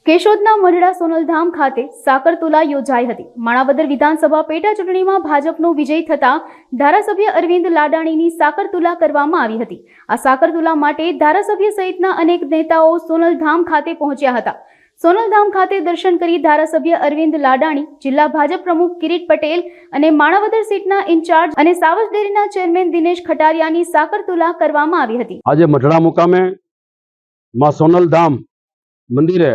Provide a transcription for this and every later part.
કેશોદના મઢડા સોનલધામ ખાતે સાકરતુલા યોજાઈ હતી। માણાવદર વિધાનસભા પેટા ચૂંટણીમાં ભાજપનો વિજય થતા ધારાસભ્ય અરવિંદ લાડાણીની સાકરતુલા કરવામાં આવી હતી। આ સાકરતુલા માટે ધારાસભ્ય સહિતના અનેક નેતાઓ સોનલધામ ખાતે પહોંચ્યા હતા। સોનલધામ ખાતે દર્શન કરી ધારાસભ્ય અરવિંદ લાડાણી, જિલ્લા ભાજપ પ્રમુખ કિરીટ પટેલ અને માણાવદર સીટના ઇન્ચાર્જ અને સાવજ ડેરીના ચેરમેન દિનેશ ખટારિયાની સાકરતુલા કરવામાં આવી હતી। આજે મઢડા મુકામે માં સોનલધામ મંદિરે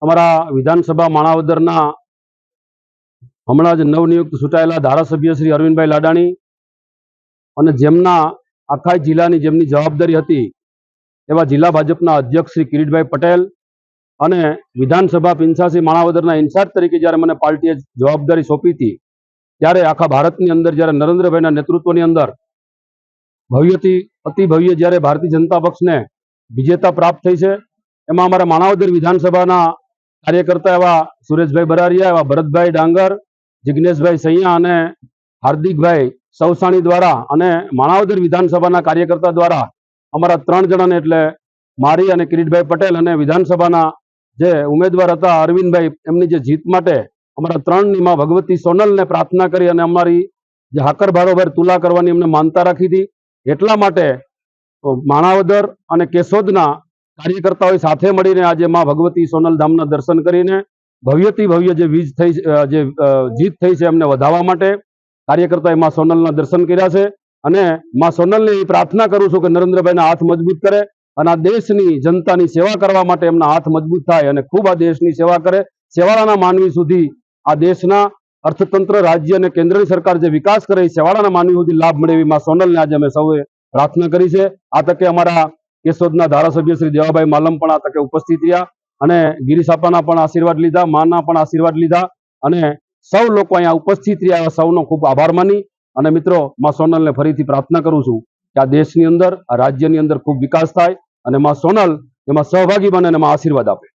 અમાरा विधानसभा माणावदरना हमणां ज नवनियुक्त चूंटायेला धारासभ्य श्री अरविंदभाई लाडाणी अने जेमना आखा जिल्लानी जेमनी जवाबदारी हती एवा जिल्ला भाजपना अध्यक्ष श्री किरीटभाई पटेल अने विधानसभा 85 माणावदरना इन्चार्ज तरीके ज्यारे मने पार्टीए जवाबदारी सोंपी हती त्यारे आखा भारतनी अंदर ज्यारे नरेन्द्रभाईना नेतृत्वनी अंदर भव्यथी अति भव्य ज्यारे भारतीय जनता पक्षने विजेता प्राप्त थई छे एमां अमारा माणावदर विधानसभाना कार्यकर्ता एवं सुरेशभाई बरारिया एवं भरतभाई डांगर, जिग्नेशभाई सैया अने हार्दिकभाई सौसाणी द्वारा अने माणावदर विधानसभा कार्यकर्ता द्वारा अमरा 3 जणाने एटले मारी अने किरीटभाई पटेल अने विधानसभा जे उम्मीदवार हता अरविंदभाई एमनी जे जीत माटे अमरा 3 नी मां भगवती सोनल ने प्रार्थना करी अने अमारी जे हाकर बारोबार तुला करवानी एमने मानता राखी थी। एटला माटे माणावदर अने केशोदना कार्यकर्ताओं साथे मळीने आज मां भगवती सोनलधामना दर्शन करीने भव्यथी भव्य जे जीत थई छे एमने वधाववा माटे कार्यकर्ताओं मां सोनलना दर्शन कर्या छे अने मां सोनलने ए प्रार्थना करूं छुं के नरेन्द्रभाईना हाथ मजबूत करे अने आ देशनी जनतानी सेवा करवा माटे एमना हाथ मजबूत थाय अने खूब आ देशनी सेवा करे। सेवाळाना मानवी सुधी आ देशना अर्थतंत्र राज्य अने केन्द्रनी सरकार जे विकास करे सेवाळाना मानवी सुधी लाभ मळे एवी मां सोनलने आज अमे सौए प्रार्थना करी छे। आ तके अमारा केशोदना धारासभ्य श्री देवाभाई मालम पण आ तके उपस्थित रह्या अने गिरीश आपाना पण आशीर्वाद लीधा, माना पण आशीर्वाद लीधा अने सौ लोको अहींया उपस्थित रह्या सौनो खूब आभार मानी अने मित्रों मां सोनलने फरीथी प्रार्थना करूं छुं के आ देशनी अंदर आ राज्यनी अंदर खूब विकास थाय अने मां सोनल एमां सहभागी बने अने मां आशीर्वाद आपे।